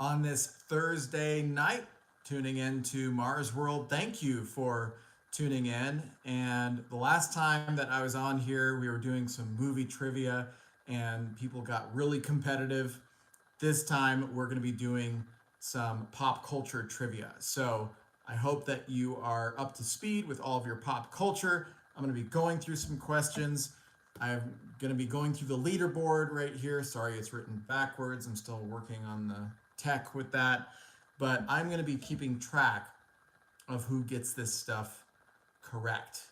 on this Thursday night, tuning in to Mars World. Thank you for tuning in. And the last time that I was on here, we were doing some movie trivia and people got really competitive. This time, we're going to be doing some pop culture trivia. So I hope that you are up to speed with all of your pop culture. I'm going to be going through some questions. I'm going to be going through the leaderboard right here. Sorry, it's written backwards. I'm still working on the tech with that. But I'm going to be keeping track of who gets this stuff correct.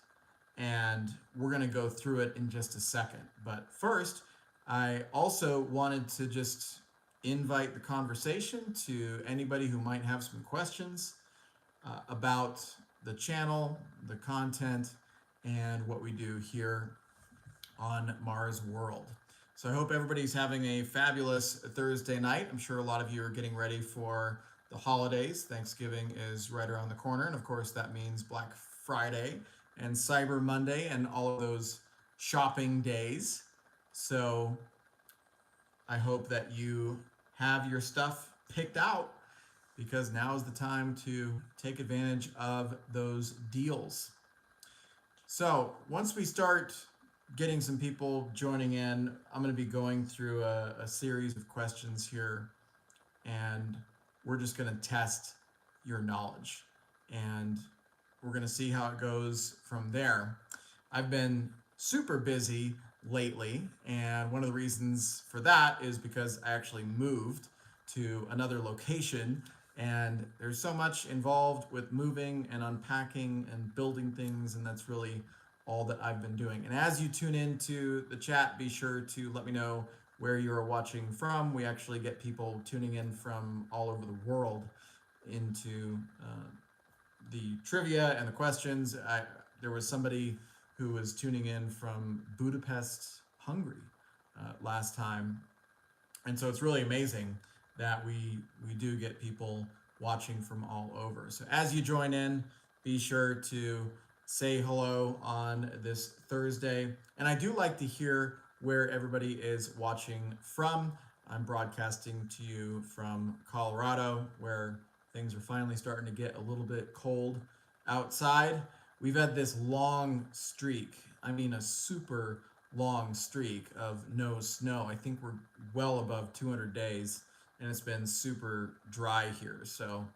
And we're going to go through it in just a second. But first, I also wanted to just invite the conversation to anybody who might have some questions about the channel, the content, and what we do here on Mars World. So I hope everybody's having a fabulous Thursday night. I'm sure a lot of you are getting ready for the holidays. Thanksgiving is right around the corner, and of course, that means Black Friday and Cyber Monday and all of those shopping days. So I hope that you have your stuff picked out because now is the time to take advantage of those deals. So once we start getting some people joining in, I'm going to be going through a series of questions here, and we're just going to test your knowledge. And we're going to see how it goes from there. I've been super busy lately, and one of the reasons for that is because I actually moved to another location, and there's so much involved with moving and unpacking and building things, and that's really all that I've been doing. And as you tune into the chat, be sure to let me know where you are watching from. We actually get people tuning in from all over the world into the trivia and the questions. There was somebody who was tuning in from Budapest, Hungary, last time, and so it's really amazing that we do get people watching from all over. So as you join in, be sure to say hello on this Thursday. And I do like to hear where everybody is watching from. I'm broadcasting to you from Colorado, where things are finally starting to get a little bit cold outside. We've had this long streak, I mean, a super long streak of no snow. I think we're well above 200 days, and it's been super dry here. So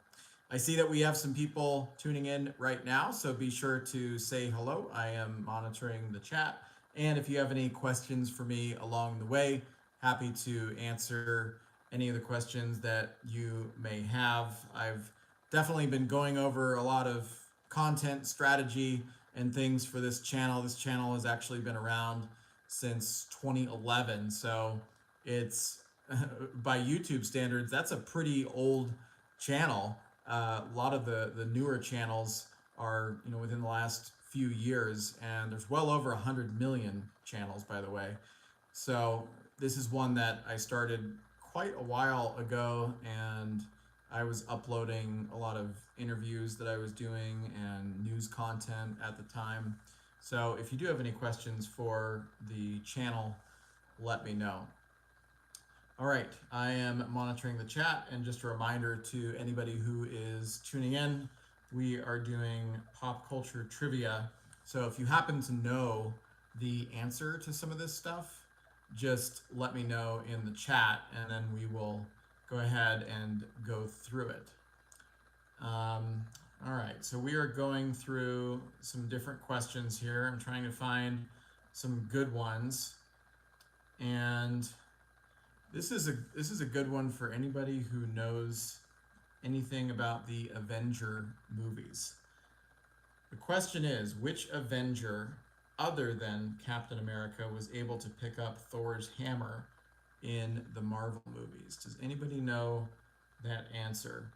I see that we have some people tuning in right now, so be sure to say hello. I am monitoring the chat. And if you have any questions for me along the way, happy to answer any of the questions that you may have. I've definitely been going over a lot of content strategy and things for this channel. This channel has actually been around since 2011, so it's by YouTube standards, that's a pretty old channel. A lot of the newer channels are within the last few years, and there's well over 100 million channels, by the way. So this is one that I started quite a while ago, and I was uploading a lot of interviews that I was doing and news content at the time. So if you do have any questions for the channel, let me know. All right, I am monitoring the chat, and just a reminder to anybody who is tuning in, we are doing pop culture trivia. So if you happen to know the answer to some of this stuff, just let me know in the chat, and then we will go ahead and go through it. All right, so we are going through some different questions here. I'm trying to find some good ones, and this is a good one for anybody who knows anything about the Avenger movies. The question is, which Avenger other than Captain America was able to pick up Thor's hammer in the Marvel movies? Does anybody know that answer?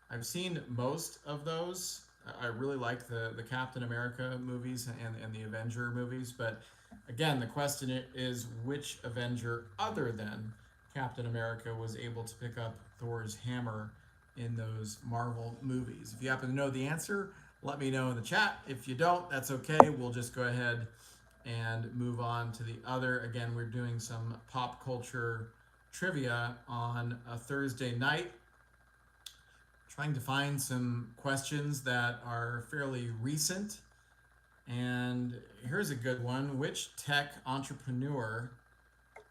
I've seen most of those. I really like the Captain America movies and the Avenger movies, but again, the question is, which Avenger other than Captain America was able to pick up Thor's hammer in those Marvel movies? If you happen to know the answer, let me know in the chat. If you don't, that's okay. We'll just go ahead and move on to the other. Again, we're doing some pop culture trivia on a Thursday night, trying to find some questions that are fairly recent. And here's a good one. Which tech entrepreneur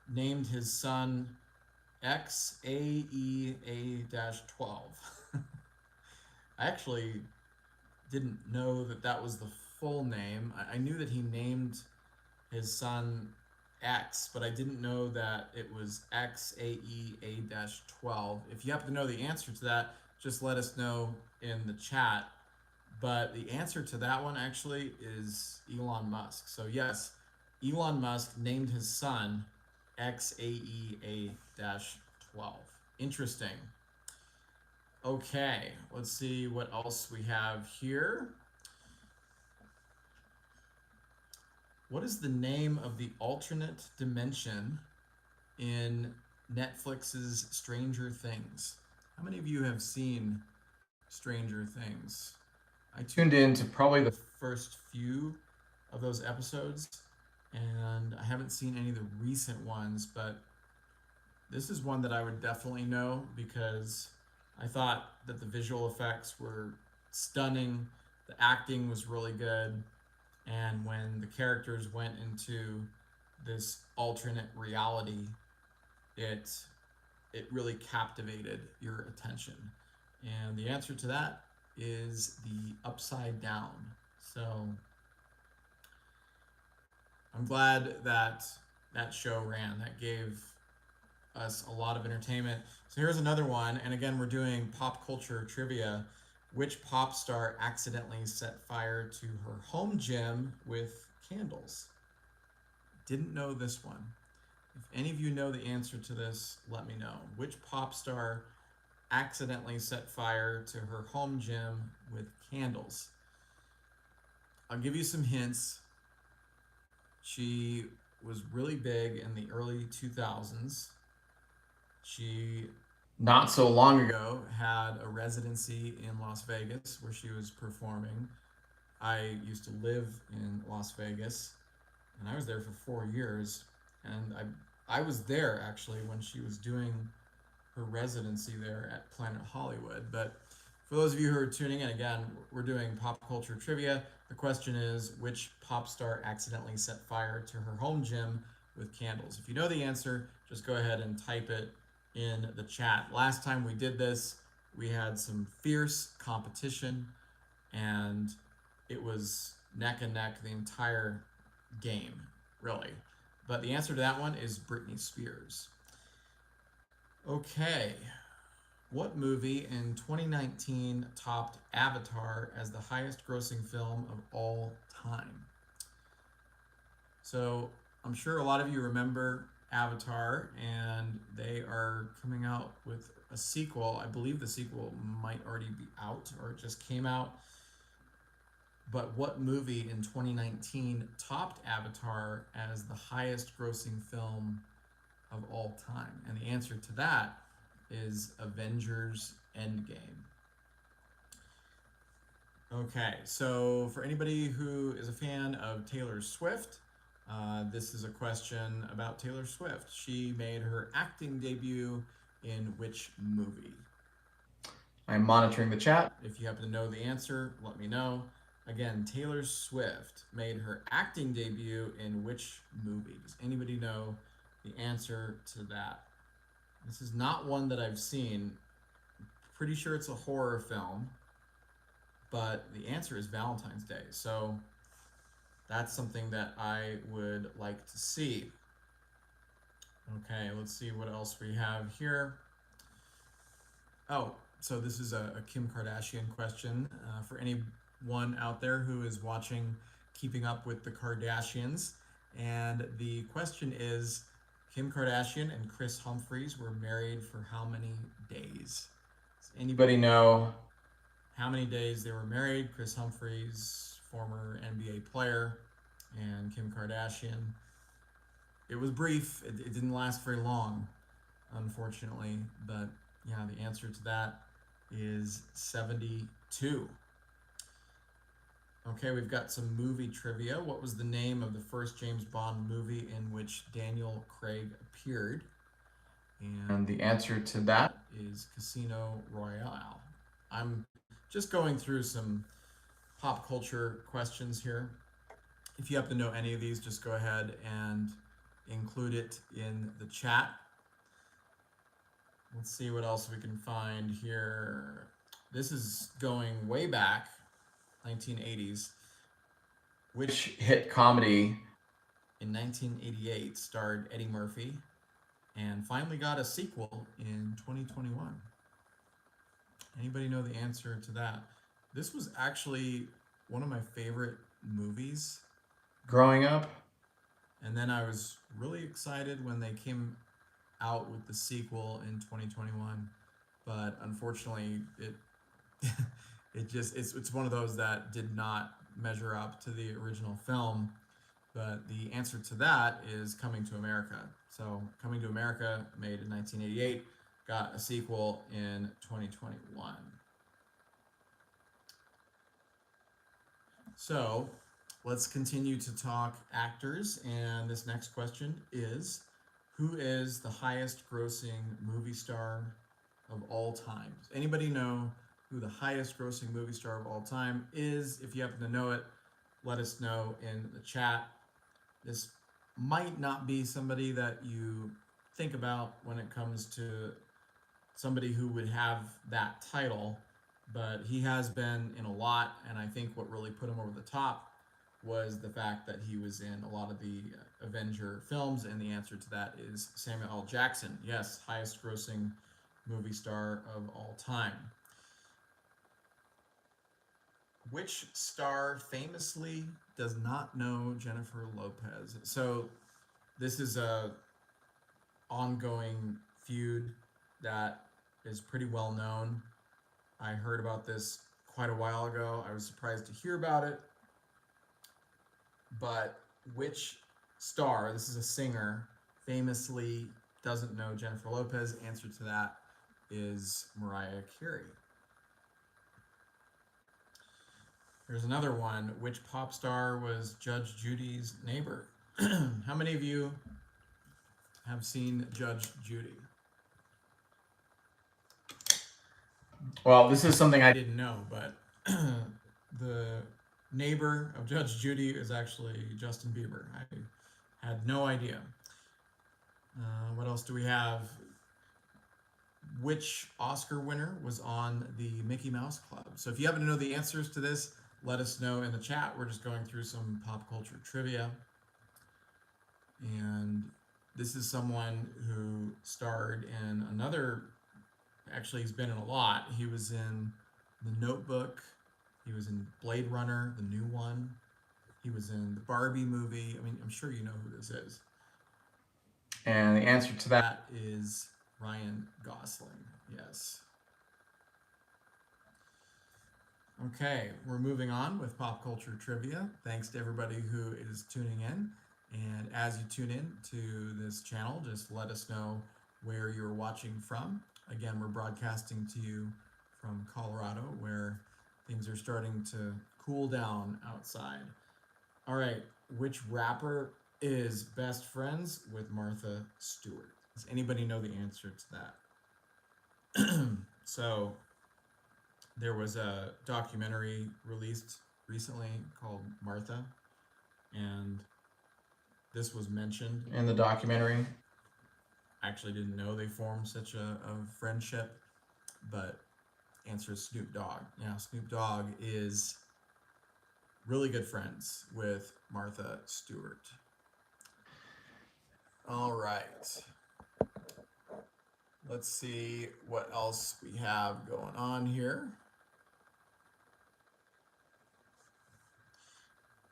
named his son XAEA-12? I actually didn't know that that was the full name. I knew that he named his son X, but I didn't know that it was XAEA-12. If you happen to know the answer to that, just let us know in the chat. But the answer to that one actually is Elon Musk. So yes, Elon Musk named his son XAEA-12. Interesting. Okay, let's see what else we have here. What is the name of the alternate dimension in Netflix's Stranger Things? How many of you have seen Stranger Things? I tuned in to probably the first few of those episodes, and I haven't seen any of the recent ones, but this is one that I would definitely know because I thought that the visual effects were stunning, the acting was really good, and when the characters went into this alternate reality, it really captivated your attention. And the answer to that is the Upside Down. So I'm glad that that show ran. That gave us a lot of entertainment. So here's another one, and again, we're doing pop culture trivia. Which pop star accidentally set fire to her home gym with candles? Didn't know this one. If any of you know the answer to this, let me know. Which pop star accidentally set fire to her home gym with candles? I'll give you some hints. She was really big in the early 2000s. She, not so long ago, had a residency in Las Vegas where she was performing. I used to live in Las Vegas, and I was there for 4 years. And I was there actually when she was doing her residency there at Planet Hollywood. But for those of you who are tuning in, again, we're doing pop culture trivia. The question is, which pop star accidentally set fire to her home gym with candles? If you know the answer, just go ahead and type it in the chat. Last time we did this, we had some fierce competition, and it was neck and neck the entire game, really. But the answer to that one is Britney Spears. Okay, what movie in 2019 topped Avatar as the highest grossing film of all time? So I'm sure a lot of you remember Avatar, and they are coming out with a sequel. I believe the sequel might already be out, or it just came out. But what movie in 2019 topped Avatar as the highest grossing film of all time? And the answer to that is Avengers Endgame. Okay, so for anybody who is a fan of Taylor Swift, this is a question about Taylor Swift. She made her acting debut in which movie? I'm monitoring the chat. If you happen to know the answer, let me know. Again, Taylor Swift made her acting debut in which movie? Does anybody know the answer to that? This is not one that I've seen. Pretty sure it's a horror film, but the answer is Valentine's Day. So that's something that I would like to see. Okay, let's see what else we have here. Oh, so this is a Kim Kardashian question for anyone out there who is watching Keeping Up with the Kardashians. And the question is, Kim Kardashian and Kris Humphries were married for how many days? Does anybody know how many days they were married? Kris Humphries, former NBA player, and Kim Kardashian. It was brief. It didn't last very long, unfortunately. But yeah, the answer to that is 72. Okay, we've got some movie trivia. What was the name of the first James Bond movie in which Daniel Craig appeared? And the answer to that is Casino Royale. I'm just going through some pop culture questions here. If you happen to know any of these, just go ahead and include it in the chat. Let's see what else we can find here. This is going way back, 1980s. Which hit comedy in 1988 starred Eddie Murphy and finally got a sequel in 2021? Anybody know the answer to that? This was actually one of my favorite movies growing up. And then I was really excited when they came out with the sequel in 2021. But unfortunately, it's one of those that did not measure up to the original film. But the answer to that is Coming to America. So Coming to America, made in 1988, got a sequel in 2021. So let's continue to talk actors. And this next question is, who is the highest grossing movie star of all time? Does anybody know who the highest grossing movie star of all time is? If you happen to know it, let us know in the chat. This might not be somebody that you think about when it comes to somebody who would have that title, but he has been in a lot, and I think what really put him over the top was the fact that he was in a lot of the Avenger films, and the answer to that is Samuel L. Jackson. Yes, highest grossing movie star of all time. Which star famously does not know Jennifer Lopez? So this is a ongoing feud that is pretty well known. I heard about this quite a while ago. I was surprised to hear about it. But which star, this is a singer, famously doesn't know Jennifer Lopez? Answer to that is Mariah Carey. There's another one. Which pop star was Judge Judy's neighbor? How many of you have seen Judge Judy? Well, this is something I didn't know, but the neighbor of Judge Judy is actually Justin Bieber. I had no idea. What else do we have? Which Oscar winner was on the Mickey Mouse Club? So if you happen to know the answers to this, let us know in the chat. We're just going through some pop culture trivia. And this is someone who starred in another, actually he's been in a lot. He was in The Notebook. He was in Blade Runner, the new one. He was in the Barbie movie. I mean, I'm sure you know who this is. And the answer to that is Ryan Gosling. Yes. Okay, we're moving on with pop culture trivia. Thanks to everybody who is tuning in. And as you tune in to this channel, just let us know where you're watching from. Again, we're broadcasting to you from Colorado, where things are starting to cool down outside. All right, which rapper is best friends with Martha Stewart? Does anybody know the answer to that? So there was a documentary released recently called Martha, and this was mentioned in the documentary. I actually didn't know they formed such a friendship, but answer is Snoop Dogg. Yeah, Snoop Dogg is really good friends with Martha Stewart. All right. Let's see what else we have going on here.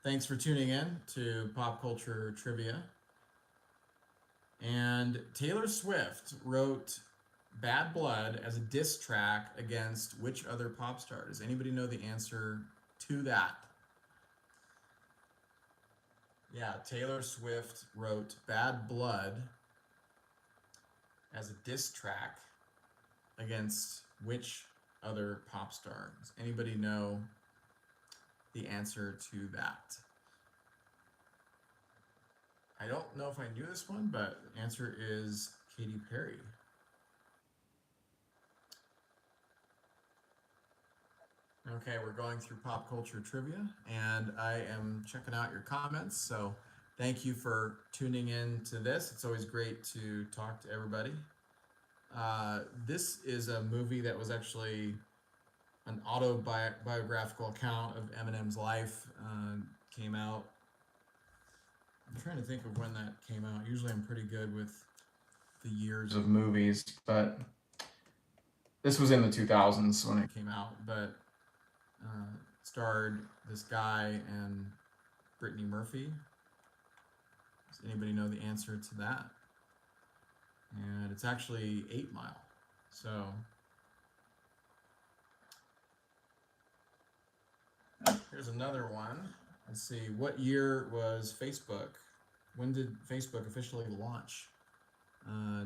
Thanks for tuning in to Pop Culture Trivia. And Taylor Swift wrote Bad Blood as a diss track against which other pop star? Does anybody know the answer to that? Yeah, Taylor Swift wrote Bad Blood as a diss track against which other pop star? Does anybody know the answer to that? I don't know if I knew this one, but the answer is Katy Perry. Okay, we're going through pop culture trivia, and I am checking out your comments. So, thank you for tuning in to this. It's always great to talk to everybody. This is a movie that was actually an autobiographical account of Eminem's life. Came out. I'm trying to think of when that came out. Usually, I'm pretty good with the years of movies, but this was in the 2000s when it came out. But starred this guy and Brittany Murphy. Does anybody know the answer to that? And it's actually 8 Mile. So here's another one. Let's see. What year was Facebook? When did Facebook officially launch?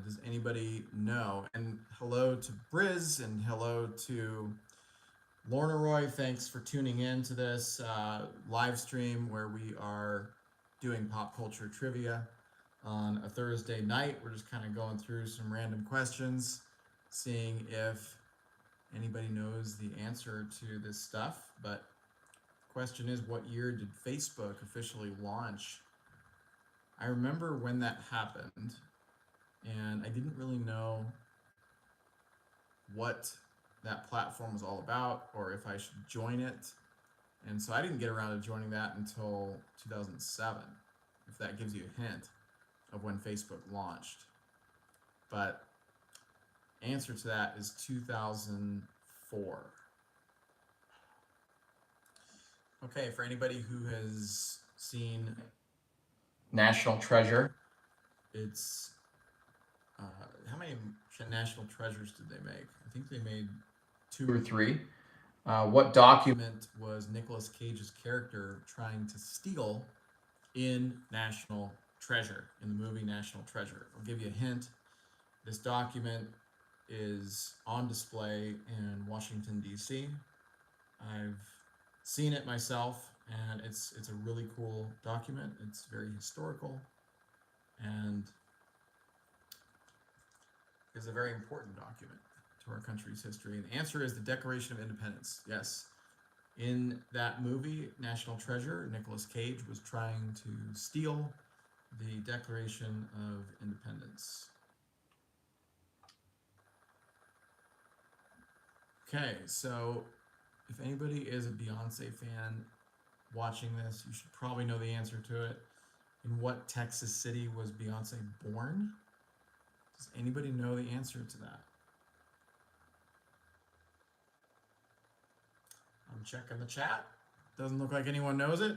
Does anybody know? And hello to Briz and hello to Lorna Roy. Thanks for tuning in to this live stream where we are doing pop culture trivia on a Thursday night. We're just kind of going through some random questions, seeing if anybody knows the answer to this stuff. But the question is, what year did Facebook officially launch? I remember when that happened, and I didn't really know what that platform was all about or if I should join it. And so I didn't get around to joining that until 2007, if that gives you a hint of when Facebook launched. But answer to that is 2004. Okay, for anybody who has seen National Treasure, it's how many National Treasures did they make? I think they made 2 or 3. What document was Nicolas Cage's character trying to steal in National Treasure, in the movie National Treasure? I'll give you a hint. This document is on display in Washington, D.C. I've seen it myself, and it's a really cool document. It's very historical and is a very important document to our country's history. And the answer is the Declaration of Independence. Yes. In that movie, National Treasure, Nicolas Cage was trying to steal the Declaration of Independence. Okay, so if anybody is a Beyonce fan watching this, you should probably know the answer to it. In what Texas city was Beyonce born? Does anybody know the answer to that? I'm checking the chat. Doesn't look like anyone knows it.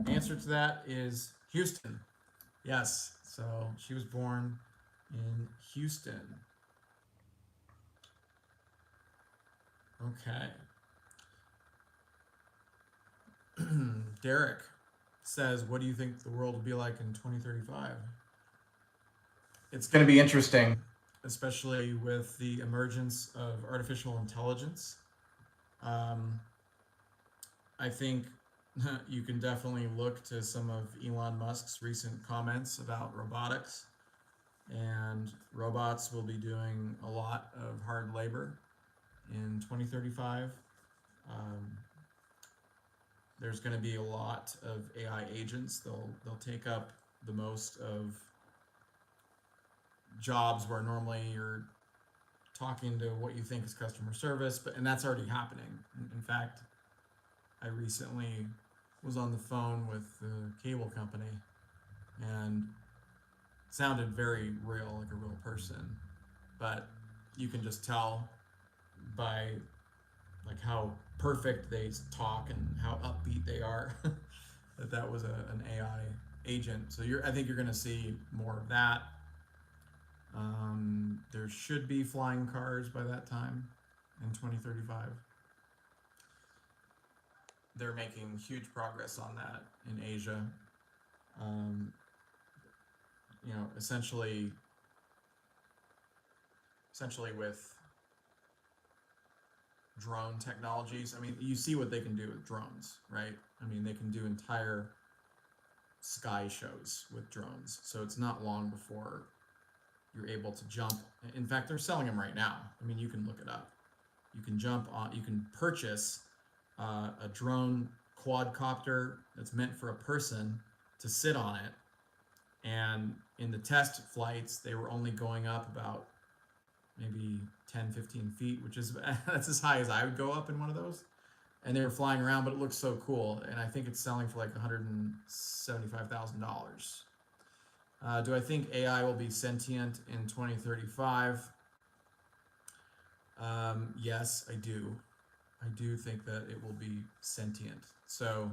Answer to that is Houston. Yes, so she was born in Houston. Okay. Derek says, what do you think the world will be like in 2035? It's going to be interesting, especially with the emergence of artificial intelligence. I think you can definitely look to some of Elon Musk's recent comments about robotics, and robots will be doing a lot of hard labor in 2035. There's going to be a lot of AI agents. They'll take up the most of jobs where normally you're talking to what you think is customer service, and that's already happening. In fact, I recently was on the phone with the cable company, and it sounded very real, like a real person, but you can just tell by like how perfect they talk and how upbeat they are that was an AI agent. So I think you're going to see more of that. There should be flying cars by that time in 2035. They're making huge progress on that in Asia. Essentially with drone technologies. I mean, you see what they can do with drones, right? I mean, they can do entire sky shows with drones. So it's not long before you're able to jump. In fact, they're selling them right now. I mean, you can look it up. You can jump on, you can purchase a drone quadcopter that's meant for a person to sit on it. And in the test flights, they were only going up about maybe 10, 15 feet, which is that's as high as I would go up in one of those. And they were flying around, but it looks so cool. And I think it's selling for like $175,000. Do I think AI will be sentient in 2035? Yes, I do. I do think that it will be sentient. So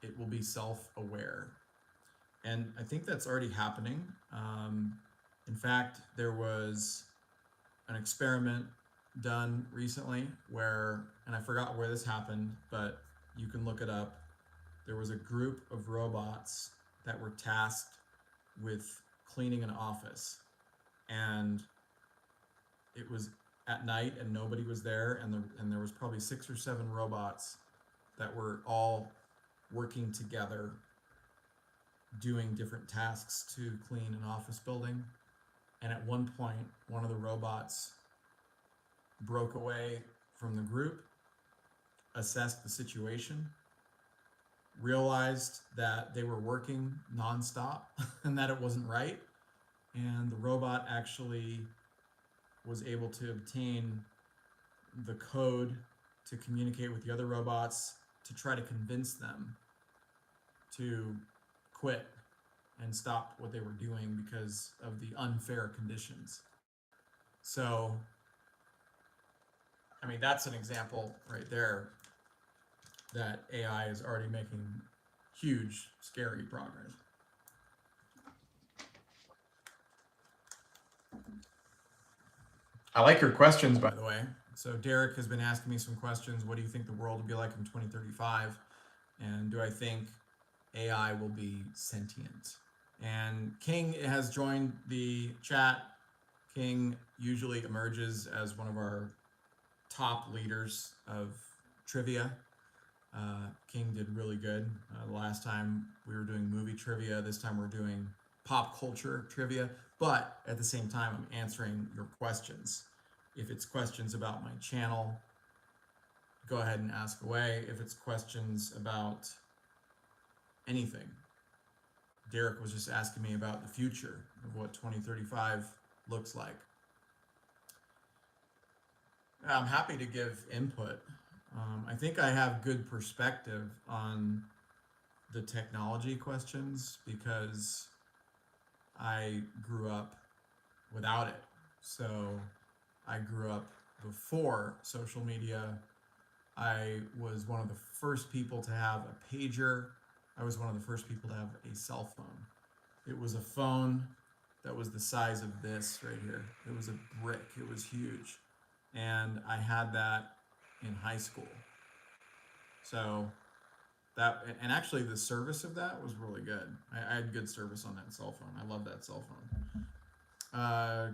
it will be self-aware. And I think that's already happening. In fact, there was an experiment done recently where, and I forgot where this happened, but you can look it up. There was a group of robots that were tasked with cleaning an office, and it was at night and nobody was there, and there was probably 6 or 7 robots that were all working together doing different tasks to clean an office building. And at one point, one of the robots broke away from the group, assessed the situation, realized that they were working nonstop and that it wasn't right. And the robot actually was able to obtain the code to communicate with the other robots to try to convince them to quit and stop what they were doing because of the unfair conditions. So, I mean, that's an example right there that AI is already making huge, scary progress. I like your questions, by the way. So Derek has been asking me some questions. What do you think the world will be like in 2035? And do I think AI will be sentient? And King has joined the chat. King usually emerges as one of our top leaders of trivia. King did really good. The last time we were doing movie trivia, this time we're doing pop culture trivia, but at the same time, I'm answering your questions. If it's questions about my channel, go ahead and ask away. If it's questions about anything, Derek was just asking me about the future of what 2035 looks like. I'm happy to give input. I think I have good perspective on the technology questions because I grew up without it. So I grew up before social media. I was one of the first people to have a pager. I was one of the first people to have a cell phone. It was a phone that was the size of this right here. It was a brick. It was huge. And I had that in high school. So that, and actually the service of that was really good. I had good service on that cell phone. I love that cell phone.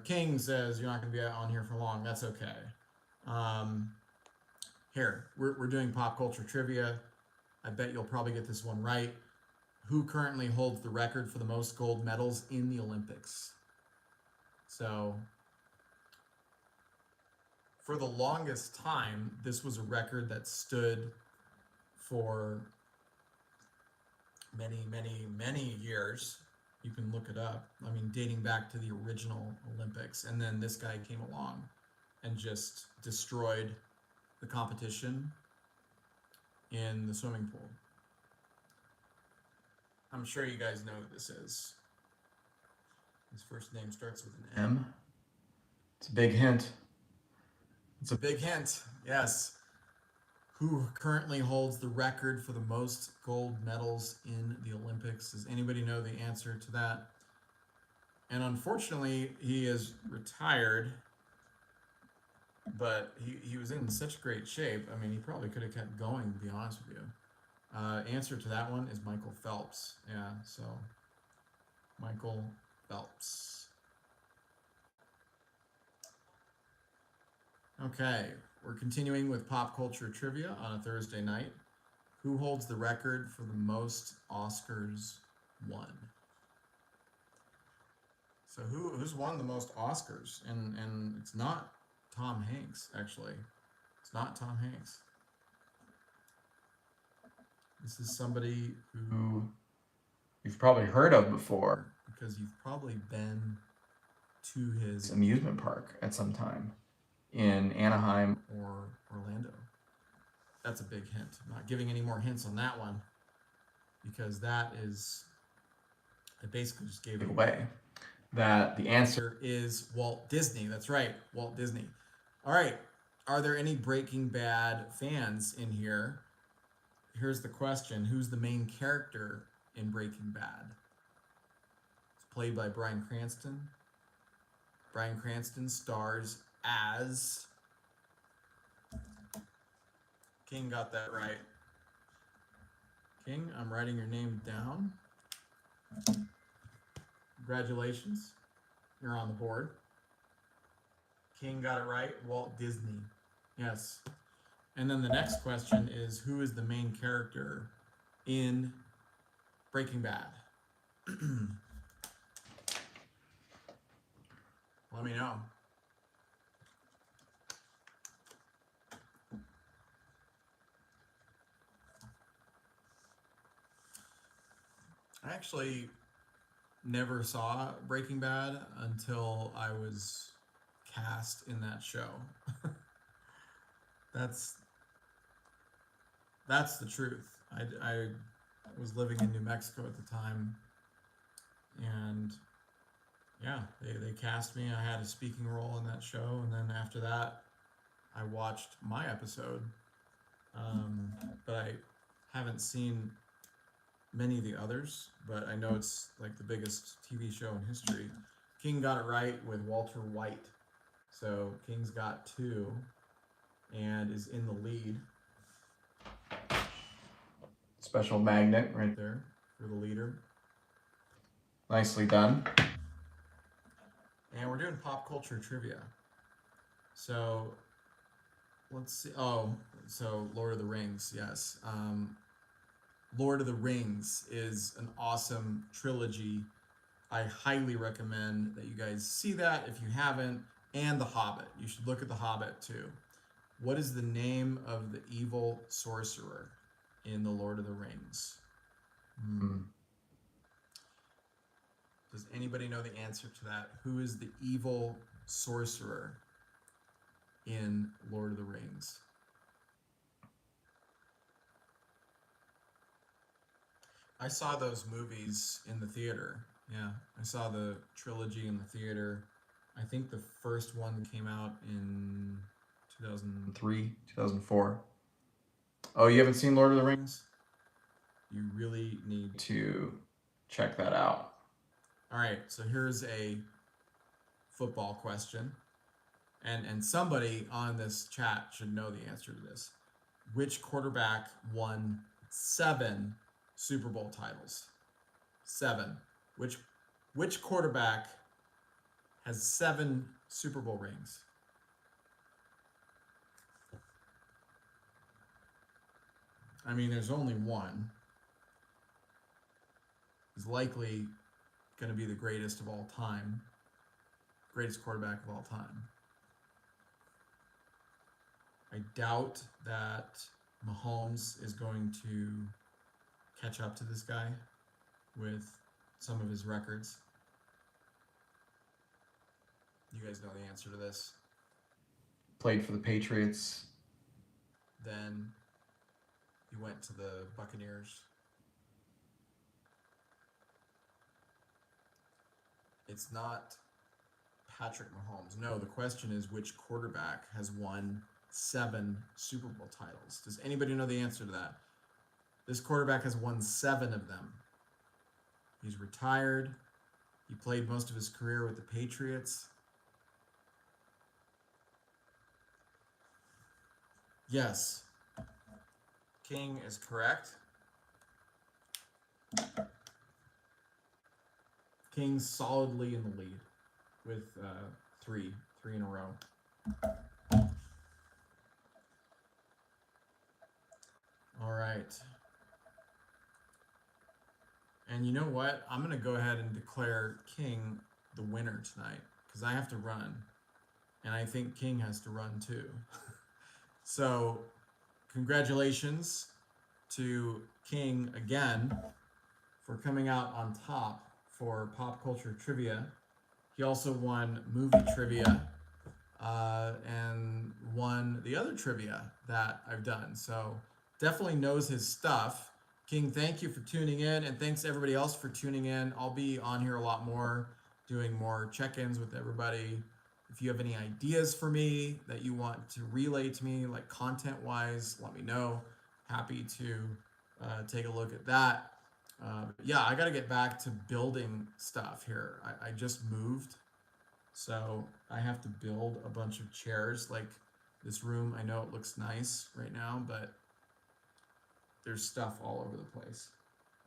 King says you're not going to be on here for long. That's okay. Here, we're doing pop culture trivia. I bet you'll probably get this one right. Who currently holds the record for the most gold medals in the Olympics? So, for the longest time, this was a record that stood for many, many, many years. You can look it up. I mean, dating back to the original Olympics. And then this guy came along and just destroyed the competition in the swimming pool. I'm sure you guys know who this is. His first name starts with an M. It's a big hint. It's a big hint, yes. Who currently holds the record for the most gold medals in the Olympics? Does anybody know the answer to that? And unfortunately, he is retired, but he was in such great shape. I mean, he probably could have kept going, to be honest with you. Answer to that one is Michael Phelps. Yeah, so Michael Phelps. Okay, we're continuing with pop culture trivia on a Thursday night. Who holds the record for the most Oscars won? So who's won the most Oscars? And it's not Tom Hanks, actually. It's not Tom Hanks. This is somebody who you've probably heard of before. because you've probably been to his Amusement park at some time in Anaheim or Orlando. That's a big hint. I'm not giving any more hints on that one because that is, I basically just gave it away. That the answer is Walt Disney. That's right, Walt Disney. All right. Are there any Breaking Bad fans in here? Here's the question: who's the main character in Breaking Bad? It's played by Bryan Cranston. Bryan Cranston stars as. King got that right. King, I'm writing your name down. Congratulations. You're on the board. King got it right. Walt Disney. Yes. And then the next question is who is the main character in Breaking Bad? Let me know. I actually never saw Breaking Bad until I was cast in that show. that's that's the truth. I was living in New Mexico at the time, and yeah, they cast me. I had a speaking role in that show, and then after that, I watched my episode. But I haven't seen many of the others, but I know it's like the biggest TV show in history. King got it right with Walter White. So King's got 2 and is in the lead. Special magnet right there for the leader. Nicely done. And we're doing pop culture trivia. So let's see. Oh, so Lord of the Rings, yes. Lord of the Rings is an awesome trilogy. I highly recommend that you guys see that if you haven't. And The Hobbit. You should look at The Hobbit too. What is the name of the evil sorcerer in The Lord of the Rings? Does anybody know the answer to that? Who is the evil sorcerer in Lord of the Rings? I saw those movies in the theater. Yeah, I saw the trilogy in the theater. I think the first one came out in 2003, 2004. Oh, you haven't seen Lord of the Rings? You really need to check that out. All right, so here's a football question. And somebody on this chat should know the answer to this. Which quarterback won 7 Super Bowl titles? 7. Which quarterback has 7 Super Bowl rings? I mean, there's only one. He's likely going to be the greatest of all time. Greatest quarterback of all time. I doubt that Mahomes is going to catch up to this guy with some of his records. You guys know the answer to this. Played for the Patriots. Then he went to the Buccaneers. It's not Patrick Mahomes. No, the question is which quarterback has won 7 Super Bowl titles? Does anybody know the answer to that? This quarterback has won 7 of them. He's retired. He played most of his career with the Patriots. Yes. King is correct. King's solidly in the lead with 3 in a row. All right. And you know what? I'm going to go ahead and declare King the winner tonight because I have to run. And I think King has to run too. So, congratulations. to King again for coming out on top for pop culture trivia. He also won movie trivia and won the other trivia that I've done. So definitely knows his stuff. King, thank you for tuning in, and thanks everybody else for tuning in. I'll be on here a lot more, doing more check-ins with everybody. If you have any ideas for me that you want to relay to me, like content-wise, let me know. Happy to take a look at that. Yeah, I got to get back to building stuff here. I just moved, so I have to build a bunch of chairs. Like this room, I know it looks nice right now, but there's stuff all over the place.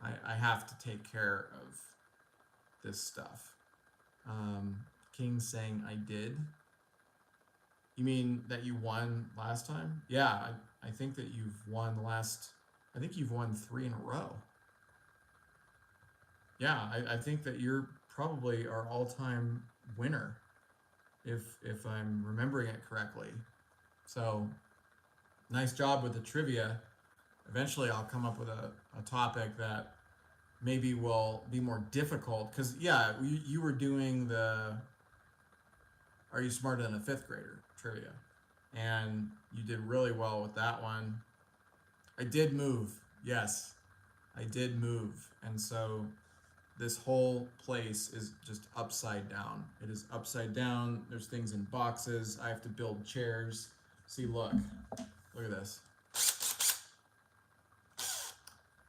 I have to take care of this stuff. King saying I did. You mean that you won last time? Yeah, I think that you've won I think you've won 3 in a row. Yeah, I think that you're probably our all-time winner, if I'm remembering it correctly. So, nice job with the trivia. Eventually, I'll come up with a topic that maybe will be more difficult. Because, yeah, you were doing the Are You Smarter Than a Fifth Grader trivia. And you did really well with that one. I did move. Yes, I did move. And so this whole place is just upside down. It is upside down. There's things in boxes. I have to build chairs. See, look at this.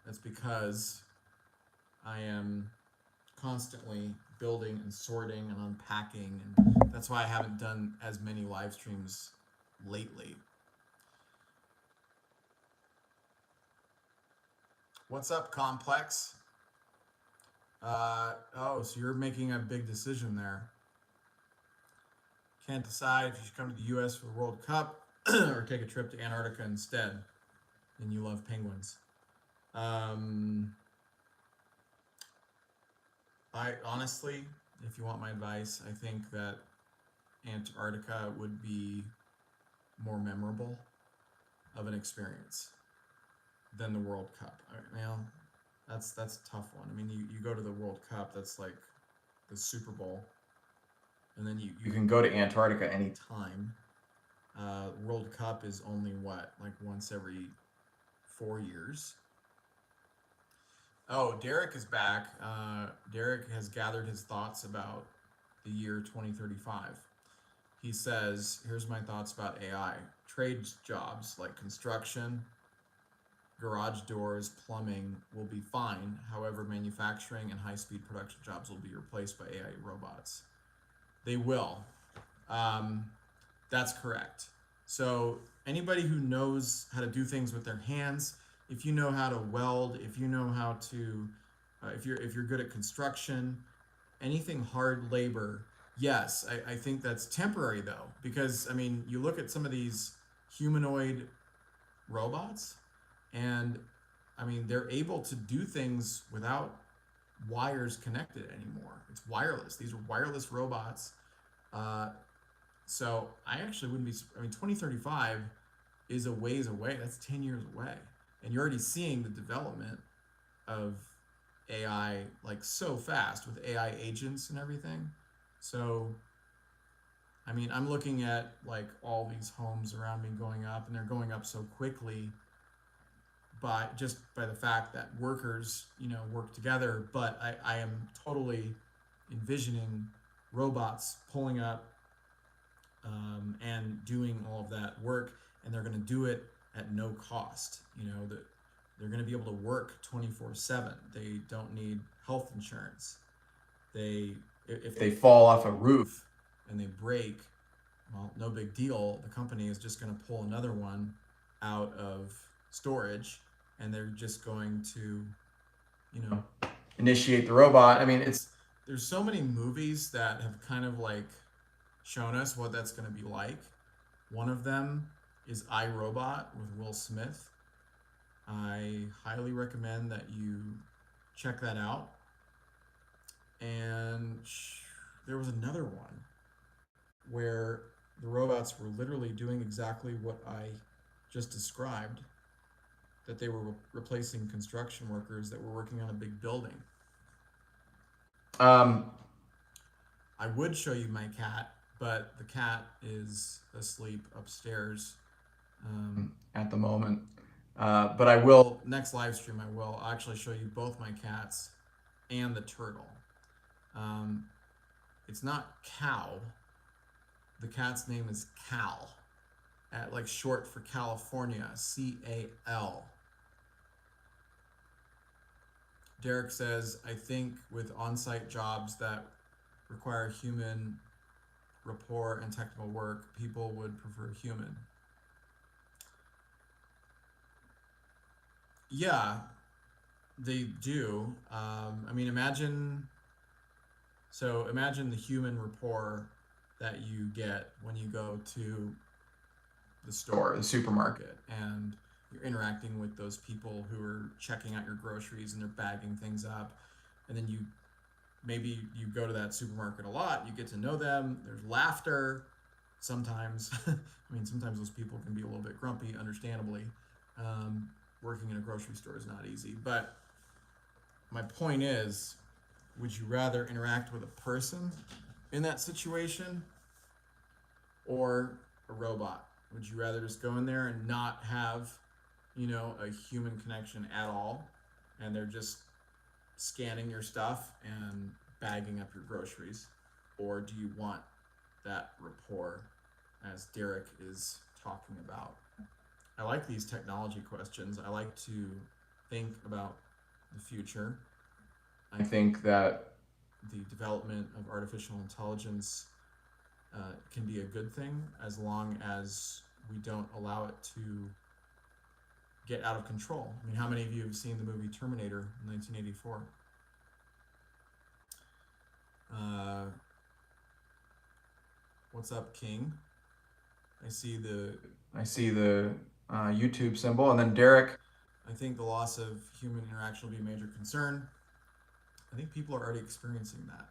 That's because I am constantly building and sorting and unpacking, and that's why I haven't done as many live streams lately. What's up, Complex? Oh, so you're making a big decision there. Can't decide if you should come to the U.S. for the World Cup or take a trip to Antarctica instead. And you love penguins. I honestly, if you want my advice, I think that Antarctica would be more memorable of an experience than the World Cup. Well, that's a tough one. I mean, you go to the World Cup, that's like the Super Bowl, and then you can go to Antarctica anytime. World Cup is only what, like once every 4 years. Oh, Derek is back. Derek has gathered his thoughts about the year 2035. He says, here's my thoughts about AI. Trade jobs like construction, garage doors, plumbing will be fine. However, manufacturing and high-speed production jobs will be replaced by AI robots. They will. That's correct. So anybody who knows how to do things with their hands, if you know how to weld, if you know how to, if you're good at construction, anything hard labor, yes, I think that's temporary though, because I mean, you look at some of these humanoid robots, and I mean, they're able to do things without wires connected anymore. It's wireless. These are wireless robots. So I actually wouldn't be, I mean, 2035 is a ways away. That's 10 years away. And you're already seeing the development of AI like so fast with AI agents and everything. So, I mean, I'm looking at like all these homes around me going up, and they're going up so quickly by the fact that workers, work together. But I am totally envisioning robots pulling up and doing all of that work, and they're going to do it at no cost. That they're going to be able to work 24/7. They don't need health insurance. If they fall off a roof and they break, well, no big deal. The company is just going to pull another one out of storage, and they're just going to, initiate the robot. I mean, there's so many movies that have kind of like shown us what that's going to be like. One of them is I, Robot with Will Smith. I highly recommend that you check that out. And there was another one where the robots were literally doing exactly what I just described. that they were replacing construction workers that were working on a big building. Um, I would show you my cat, but the cat is asleep upstairs. at the moment, but I will. Next live stream, I'll actually show you both my cats and the turtle. Um, it's not Cow. The cat's name is Cal, like short for California, CAL. Derek says, I think with on-site jobs that require human rapport and technical work, people would prefer human. Yeah, they do. I mean, imagine the human rapport that you get when you go to the store, the supermarket, and you're interacting with those people who are checking out your groceries and they're bagging things up. And then maybe you go to that supermarket a lot, you get to know them, there's laughter sometimes. I mean, sometimes those people can be a little bit grumpy, understandably. Working in a grocery store is not easy. But my point is, would you rather interact with a person in that situation or a robot? Would you rather just go in there and not have, a human connection at all, and they're just scanning your stuff and bagging up your groceries? Or do you want that rapport, as Derek is talking about? I like these technology questions. I like to think about the future. I think that the development of artificial intelligence can be a good thing as long as we don't allow it to get out of control. I mean, how many of you have seen the movie Terminator in 1984? What's up, King? I see the YouTube symbol, and then Derek. I think the loss of human interaction will be a major concern. I think people are already experiencing that.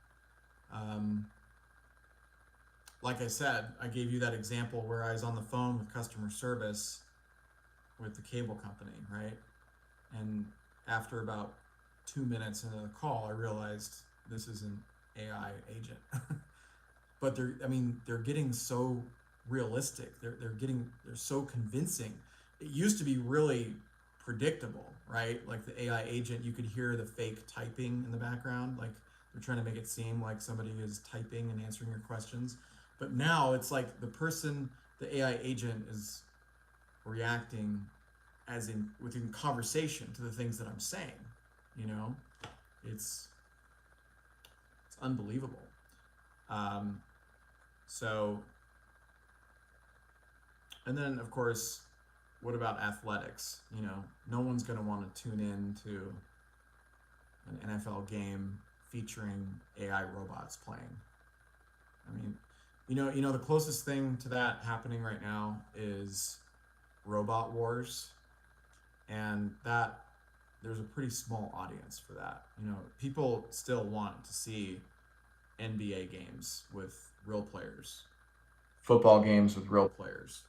Like I said, I gave you that example where I was on the phone with customer service with the cable company, right? And after about 2 minutes into the call, I realized this is an AI agent. But they're getting so realistic. They're so convincing. It used to be really predictable, right? Like the AI agent, you could hear the fake typing in the background, like they're trying to make it seem like somebody is typing and answering your questions. But now it's like the AI agent is reacting within conversation to the things that I'm saying. It's unbelievable. And then of course, what about athletics? No one's going to want to tune in to an NFL game featuring AI robots playing. I mean, the closest thing to that happening right now is Robot Wars, and that there's a pretty small audience for that. People still want to see NBA games with real players, Football games with real players.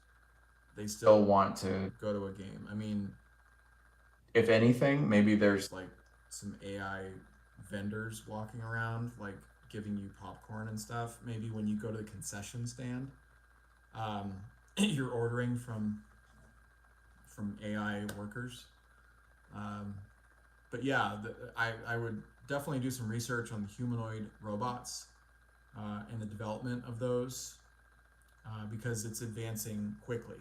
They still still want to. go to a game. I mean, If anything, maybe there's like some AI vendors walking around, like giving you popcorn and stuff. Maybe when you go to the concession stand, you're ordering from AI workers. But yeah, I would definitely do some research on the humanoid robots and the development of those because it's advancing quickly.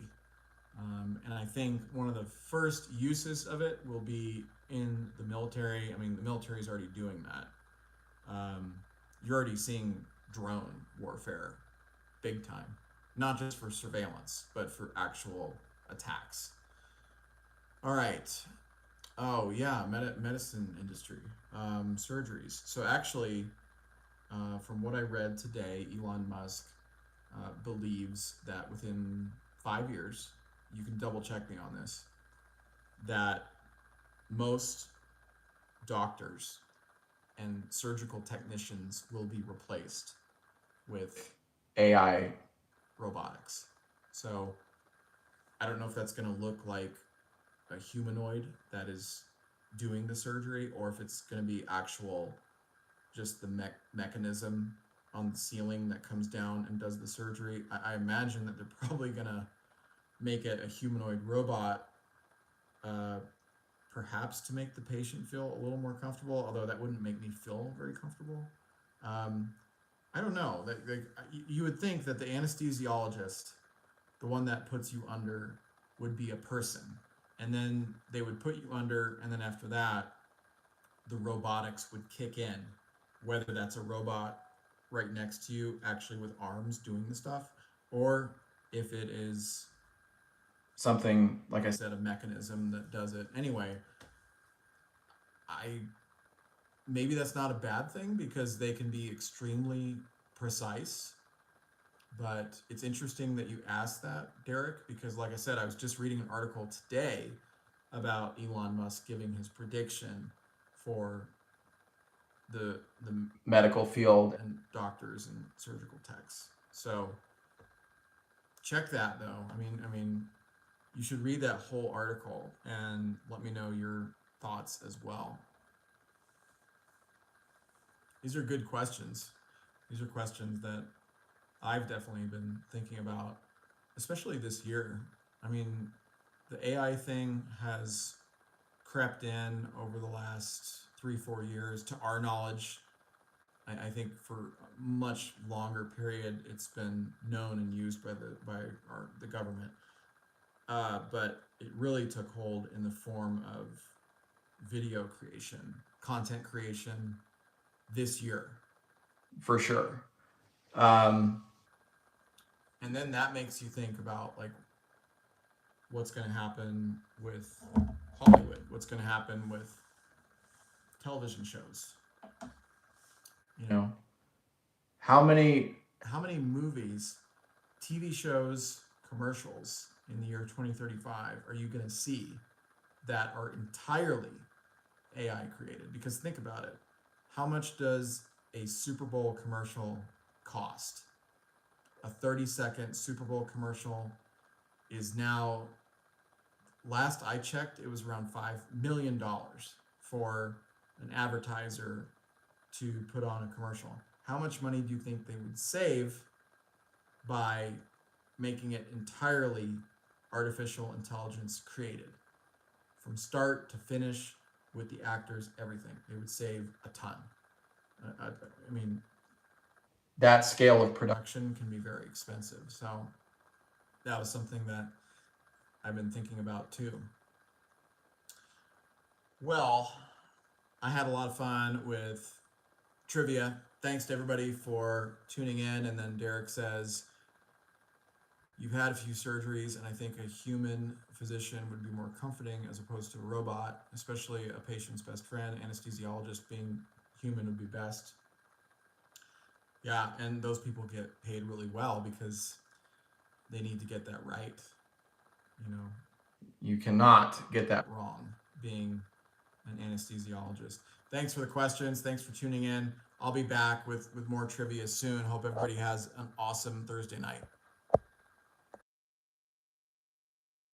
And I think one of the first uses of it will be in the military. I mean, the military is already doing that. You're already seeing drone warfare big time, not just for surveillance, but for actual attacks. All right. Oh yeah, medicine industry, surgeries. So actually, from what I read today, Elon Musk believes that within 5 years, you can double check me on this, that most doctors and surgical technicians will be replaced with AI. robotics. So I don't know if that's going to look like a humanoid that is doing the surgery, or if it's going to be actual, just the mechanism on the ceiling that comes down and does the surgery. I imagine that they're probably going to make it a humanoid robot, perhaps to make the patient feel a little more comfortable, although that wouldn't make me feel very comfortable. I don't know. You would think that the anesthesiologist, the one that puts you under, would be a person. And then they would put you under, and then after that, the robotics would kick in, whether that's a robot right next to you, actually with arms doing the stuff, or if it is, Something, like I said, said, a mechanism that does it. Anyway, maybe that's not a bad thing because they can be extremely precise. But it's interesting that you asked that, Derek, because like I said, I was just reading an article today about Elon Musk giving his prediction for the medical field. and doctors and surgical techs. So check that though. I mean, you should read that whole article and let me know your thoughts as well. These are good questions. These are questions that I've definitely been thinking about, especially this year. I mean, the AI thing has crept in over the last 3-4 years. To our knowledge, I think for a much longer period, it's been known and used by the government. But it really took hold in the form of video creation, content creation this year. For sure. And then that makes you think about like what's going to happen with Hollywood, what's going to happen with television shows. You know, how many movies, TV shows, commercials in the year 2035 are you going to see that are entirely AI created? Because think about it. How much does a Super Bowl commercial cost? A 30-second Super Bowl commercial is now, last I checked, it was around $5 million for an advertiser to put on a commercial. How much money do you think they would save by making it entirely artificial intelligence created? From start to finish, with the actors, everything. They would save a ton. I mean, that scale of production can be very expensive. So that was something that I've been thinking about too. Well, I had a lot of fun with trivia. Thanks to everybody for tuning in. And then Derek says, you've had a few surgeries, and I think a human physician would be more comforting as opposed to a robot, especially a patient's best friend. Anesthesiologist being human would be best. Yeah, and those people get paid really well because they need to get that right. You know, you cannot get that wrong being an anesthesiologist. Thanks for the questions. Thanks for tuning in. I'll be back with more trivia soon. Hope everybody has an awesome Thursday night.